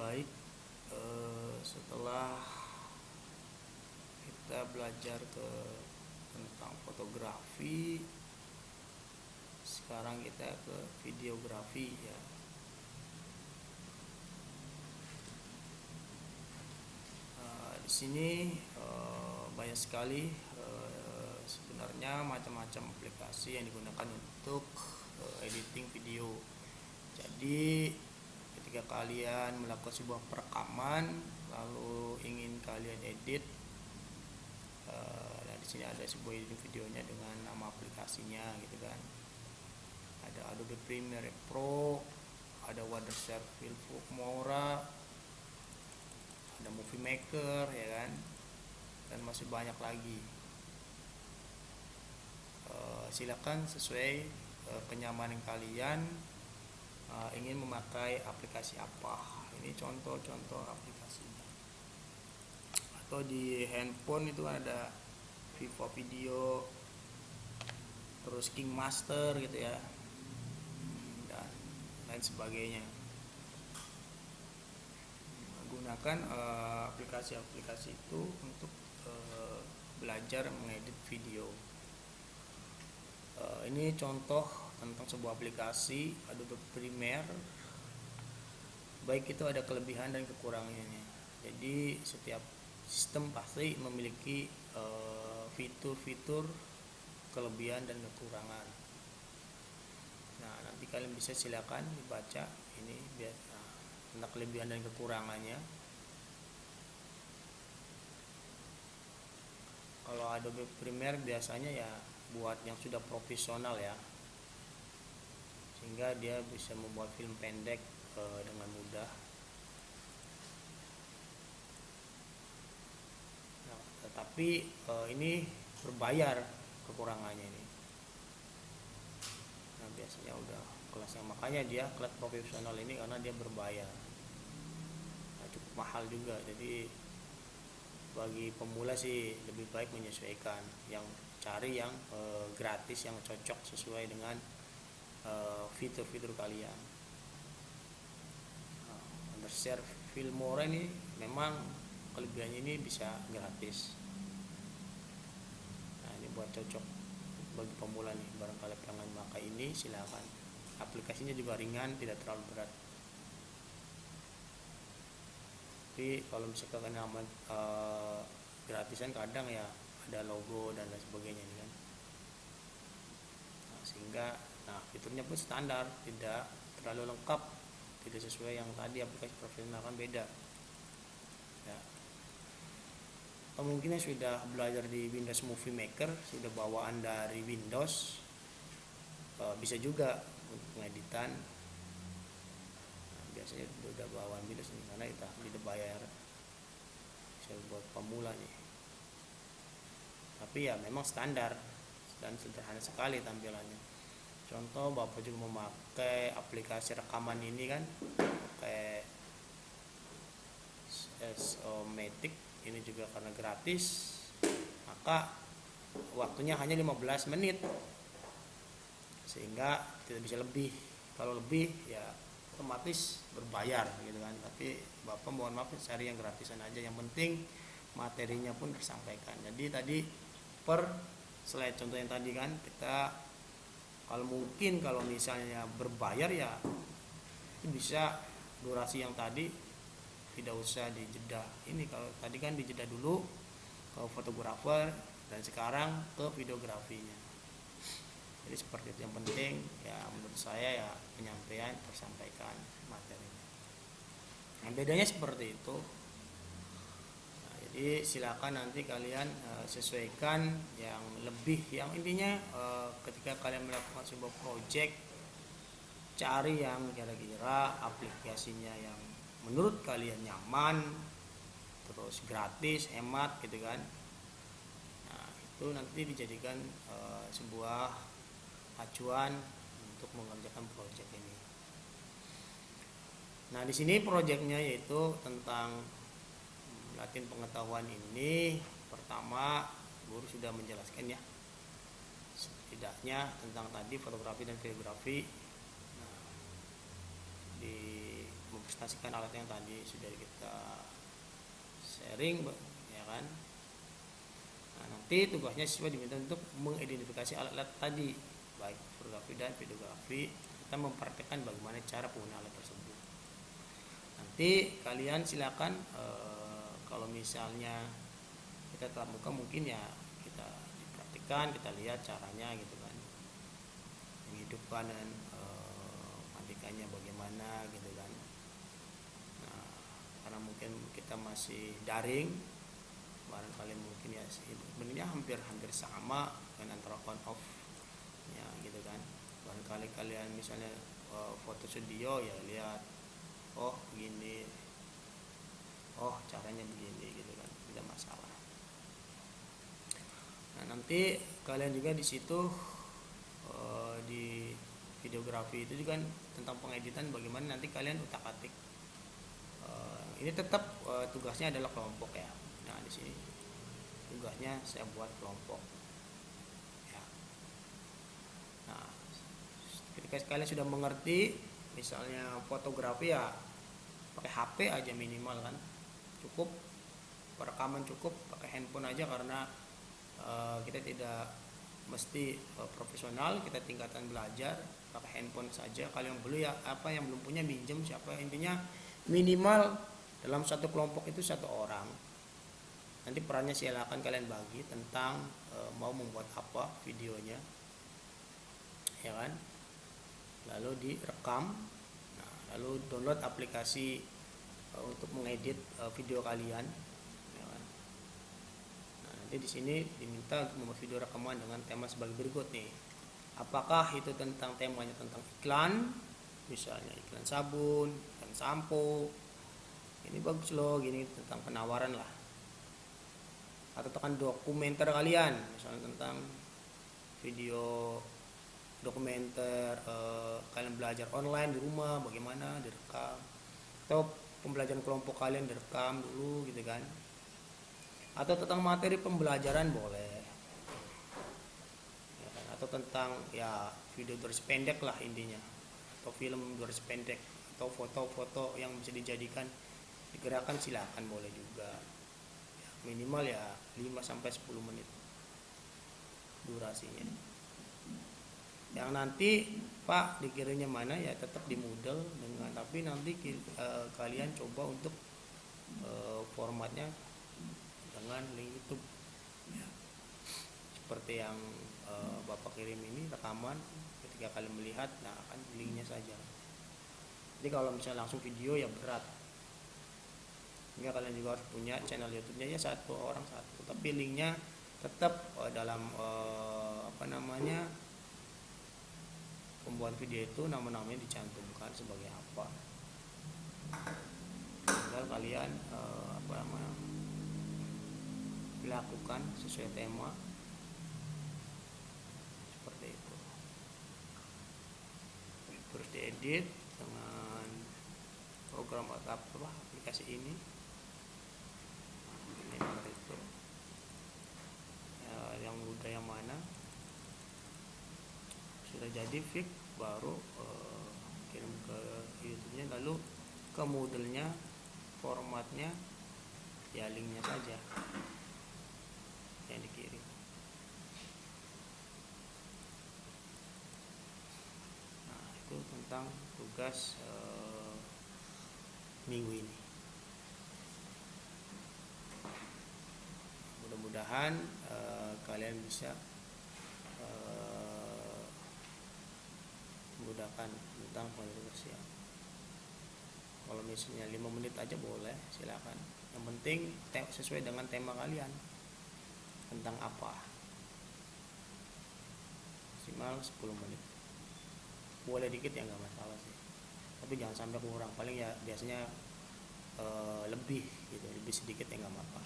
Baik, setelah kita belajar tentang fotografi, sekarang kita ke videografi ya. Di sini banyak sekali sebenarnya macam-macam aplikasi yang digunakan untuk editing video. Jadi ketika kalian melakukan sebuah perekaman lalu ingin kalian edit, nah di sini ada sebuah editing videonya dengan nama aplikasinya gitu kan. Ada Adobe Premiere Pro, ada Watershark Filmora, ada Movie Maker ya kan, dan masih banyak lagi. Silakan sesuai kenyamanan kalian ingin memakai aplikasi apa. Ini contoh-contoh aplikasinya. Atau di handphone itu ada Vivo Video, terus King Master gitu ya, dan lain sebagainya. Gunakan aplikasi-aplikasi itu untuk belajar mengedit video. Ini contoh tentang sebuah aplikasi Adobe Premiere. Baik itu ada kelebihan dan kekurangannya. Jadi setiap sistem pasti memiliki fitur-fitur kelebihan dan kekurangan. Nah, nanti kalian bisa silakan dibaca ini biar tentang kelebihan dan kekurangannya. Kalau Adobe Premiere biasanya ya buat yang sudah profesional ya, sehingga dia bisa membuat film pendek dengan mudah. Nah, tetapi ini berbayar kekurangannya ini. Nah, biasanya udah kelas yang, makanya dia kelas profesional ini karena dia berbayar. Nah, cukup mahal juga. Jadi bagi pemula sih lebih baik menyesuaikan, yang cari yang gratis yang cocok sesuai dengan fitur-fitur kalian. Watershark Filmora ini memang kelebihannya ini bisa gratis. Nah, ini buat cocok bagi pemula nih, barangkali pengen pakai ini silakan. Aplikasinya juga ringan, tidak terlalu berat. Tapi kalau misalkan nama gratisan kadang ya ada logo dan lain sebagainya kan. Nah, sehingga fiturnya pun standar, tidak terlalu lengkap, tidak sesuai yang tadi aplikasi profesional kan beda ya. Atau mungkin sudah belajar di Windows Movie Maker, sudah bawaan dari Windows, bisa juga untuk pengeditan. Nah, biasanya sudah bawaan Windows ini karena kita tidak bayar, bisa buat pemula nih. Tapi ya memang standar dan sederhana sekali tampilannya. Contoh Bapak juga memakai aplikasi rekaman ini kan, pakai S-O-Matic ini juga karena gratis, maka waktunya hanya 15 menit, sehingga tidak bisa lebih. Kalau lebih ya otomatis berbayar gitu kan. Tapi Bapak mohon maaf cari yang gratisan aja, yang penting materinya pun tersampaikan. Jadi tadi per slide contoh yang tadi kan, kita kalau mungkin kalau misalnya berbayar ya bisa durasi yang tadi tidak usah dijeda. Ini kalau tadi kan dijeda dulu ke fotografer dan sekarang ke videografinya. Jadi seperti itu, yang penting ya menurut saya ya penyampaian tersampaikan materinya. Nah, bedanya seperti itu. Jadi silakan nanti kalian sesuaikan yang lebih, yang intinya ketika kalian melakukan sebuah project, cari yang kira-kira aplikasinya yang menurut kalian nyaman, terus gratis, hemat gitu kan. Nah, itu nanti dijadikan sebuah acuan untuk mengerjakan project ini. Nah, di sini projectnya yaitu tentang latihan pengetahuan ini. Pertama, guru sudah menjelaskan ya setidaknya tentang tadi fotografi dan videografi. Nah, di presentasikan alat yang tadi sudah kita sharing, ya kan. Nah, nanti tugasnya siswa diminta untuk mengidentifikasi alat-alat tadi, baik fotografi dan videografi. Kita mempraktikkan bagaimana cara penggunaan alat tersebut. Nanti kalian silakan kalau misalnya kita tatap muka mungkin ya kita dipraktikkan, kita lihat caranya gitu kan, menghidupkan dan matikannya bagaimana gitu kan. Nah, karena mungkin kita masih daring, barangkali mungkin ya sebenarnya hampir sama dengan antara on off ya gitu kan. Barangkali kalian misalnya foto studio ya lihat, oh begini, oh caranya begini gitu kan, tidak masalah. Nah, nanti kalian juga di situ di videografi itu juga tentang pengeditan, bagaimana nanti kalian utak-atik. Ini tetap tugasnya adalah kelompok ya. Nah, di sini tugasnya saya buat kelompok. Ya. Nah, ketika kalian sudah mengerti, misalnya fotografi ya pakai HP aja minimal kan, cukup perekaman, cukup pakai handphone aja karena kita tidak mesti profesional, kita tingkatan belajar pakai handphone saja. Kalau yang belum ya apa yang belum punya minjem siapa, intinya minimal dalam satu kelompok itu satu orang. Nanti perannya silakan kalian bagi tentang mau membuat apa videonya, ya kan. Lalu direkam, nah, lalu download aplikasi untuk mengedit video kalian, ya kan. Nah, nanti di sini diminta untuk membuat video rekaman dengan tema sebagai berikut nih. Apakah itu tentang temanya tentang iklan, misalnya iklan sabun, iklan sampo, ini bagus loh, gini tentang penawaran lah. Atau tekan dokumenter kalian, misalnya tentang video dokumenter kalian belajar online di rumah bagaimana direkam, atau pembelajaran kelompok kalian direkam dulu gitu kan. Atau tentang materi pembelajaran boleh ya kan? Atau tentang ya video durasi pendek lah intinya, atau film durasi pendek, atau foto-foto yang bisa dijadikan digerakkan silakan boleh juga ya, minimal ya 5-10 menit durasinya. Yang nanti Pak dikiranya mana ya tetap di Moodle dengan, tapi nanti kalian coba untuk formatnya dengan link YouTube ya. Seperti yang Bapak kirim ini rekaman, ketika kalian melihat nah akan linknya saja. Jadi kalau misalnya langsung video ya berat. Sehingga kalian juga harus punya channel YouTube-nya ya satu orang satu, tapi linknya tetap dalam pembuat video itu nama-namanya dicantumkan sebagai apa. Tinggal kalian dilakukan sesuai tema seperti itu. Terus diedit dengan program atau aplikasi ini. Seperti itu. Ya, yang udah yang mana sudah jadi fix baru kirim ke YouTube-nya, lalu ke Moodle-nya formatnya ya linknya saja yang dikirim. Nah, itu tentang tugas minggu ini. Mudah-mudahan kalian bisa menggunakan tentang penelitian. Kalau misalnya 5 menit aja boleh, silakan. Yang penting sesuai dengan tema kalian tentang apa. Maksimal 10 menit. Boleh dikit ya nggak masalah sih. Tapi jangan sampai kurang. Paling ya biasanya lebih gitu, lebih sedikit ya nggak apa-apa.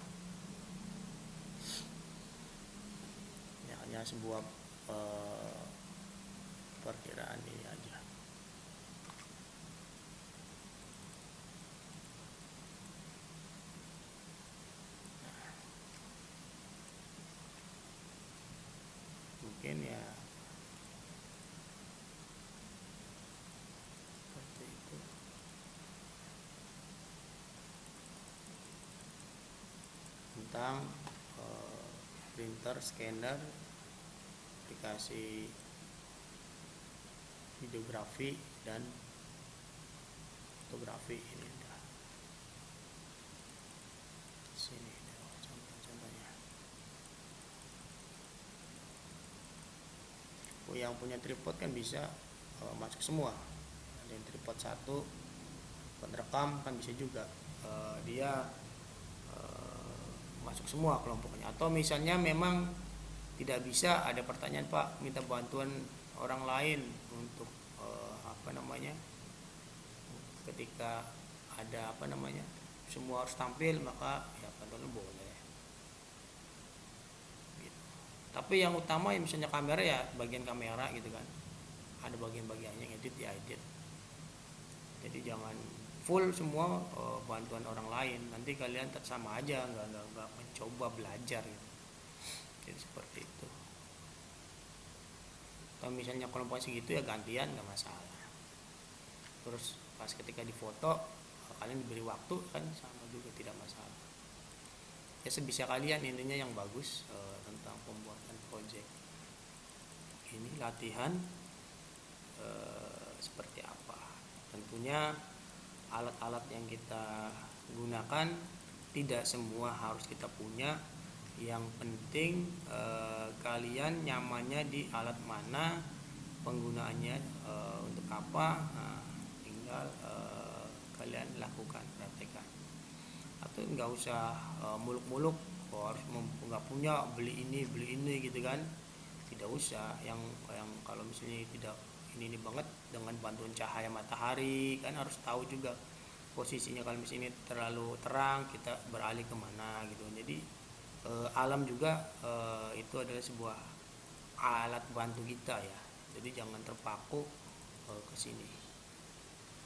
Ya, hanya sebuah perkiraan ini aja. Nah, mungkin ya seperti itu. tentang printer, scanner, aplikasi videografi dan fotografi. Ini udah sini contoh-contohnya. Yang punya tripod kan bisa masuk semua. Ada yang tripod satu buat rekam kan bisa juga dia masuk semua kelompoknya. Atau misalnya memang tidak bisa, ada pertanyaan, Pak, minta bantuan orang lain untuk ketika ada semua harus tampil, maka ya bantuan boleh gitu. Tapi yang utama ya misalnya kamera, ya bagian kamera gitu kan, ada bagian-bagiannya, edit ya edit. Jadi jangan full semua bantuan orang lain, nanti kalian sama aja nggak mencoba belajar gitu. Jadi seperti itu. Kalau misalnya kelompok segitu ya gantian, nggak masalah. Terus pas ketika difoto kalian diberi waktu kan sama juga, tidak masalah. Ya sebisa kalian, intinya yang bagus tentang pembuatan project ini. Latihan seperti apa, tentunya alat-alat yang kita gunakan tidak semua harus kita punya. Yang penting kalian nyamannya di alat mana, penggunaannya untuk apa, tinggal kalian lakukan, praktekkan. Atau nggak usah muluk-muluk harus nggak punya beli ini gitu kan, tidak usah. Yang kalau misalnya tidak ini banget dengan bantuan cahaya matahari, kan harus tahu juga posisinya. Kalau misalnya terlalu terang, kita beralih kemana gitu. Jadi alam juga itu adalah sebuah alat bantu kita ya. Jadi jangan terpaku ke sini.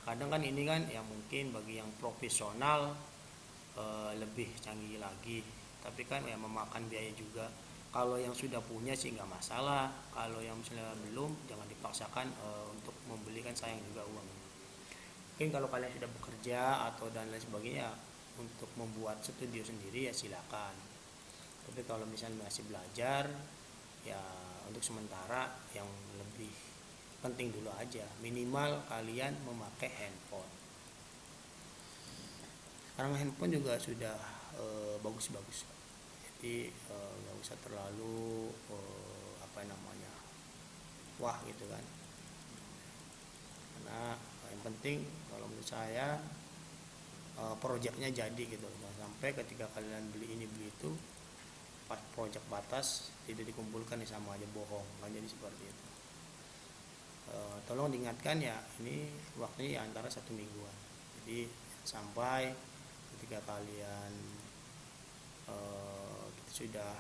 Kadang kan ini kan ya mungkin bagi yang profesional lebih canggih lagi, tapi kan ya memakan biaya juga. Kalau yang sudah punya sih nggak masalah. Kalau yang misalnya belum, jangan dipaksakan untuk membeli, kan sayang juga uang. Mungkin kalau kalian sudah bekerja atau dan lain sebagainya untuk membuat studio sendiri ya silakan. Tapi kalau misalnya masih belajar, ya untuk sementara yang lebih penting dulu aja, minimal kalian memakai handphone. Sekarang handphone juga sudah bagus-bagus, jadi nggak usah terlalu wah gitu kan. Karena yang penting kalau menurut saya proyeknya jadi gitu. Nah, sampai ketika kalian beli ini beli itu, pas proyek batas tidak dikumpulkan, sama aja bohong kan. Jadi seperti itu. Tolong diingatkan ya, ini waktunya ya antara 1 mingguan. Jadi sampai ketika kalian kita sudah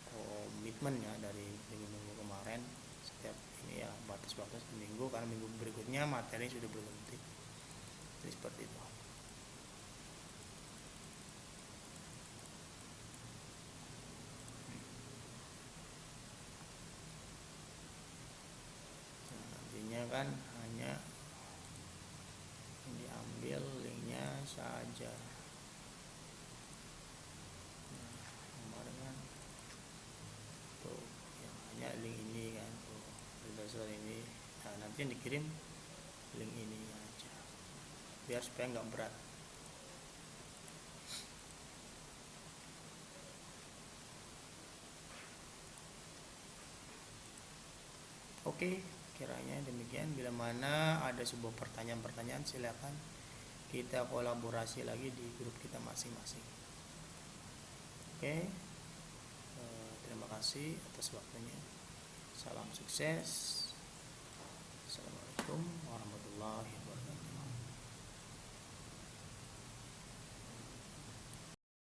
komitmen ya dari minggu-minggu kemarin, setiap ini ya batas-batas minggu, karena minggu berikutnya materi sudah berhenti. Jadi seperti itu. Kan hanya diambil linknya saja. Nah, kemarin kan tuh yang hanya link ini kan, tuh dasar ini. Nah, nanti yang dikirim link ini aja, biar supaya nggak berat. Oke, kiranya demikian. Bila mana ada sebuah pertanyaan-pertanyaan, silakan kita kolaborasi lagi di grup kita masing-masing. Oke, terima kasih atas waktunya. Salam sukses. Assalamualaikum warahmatullahi wabarakatuh.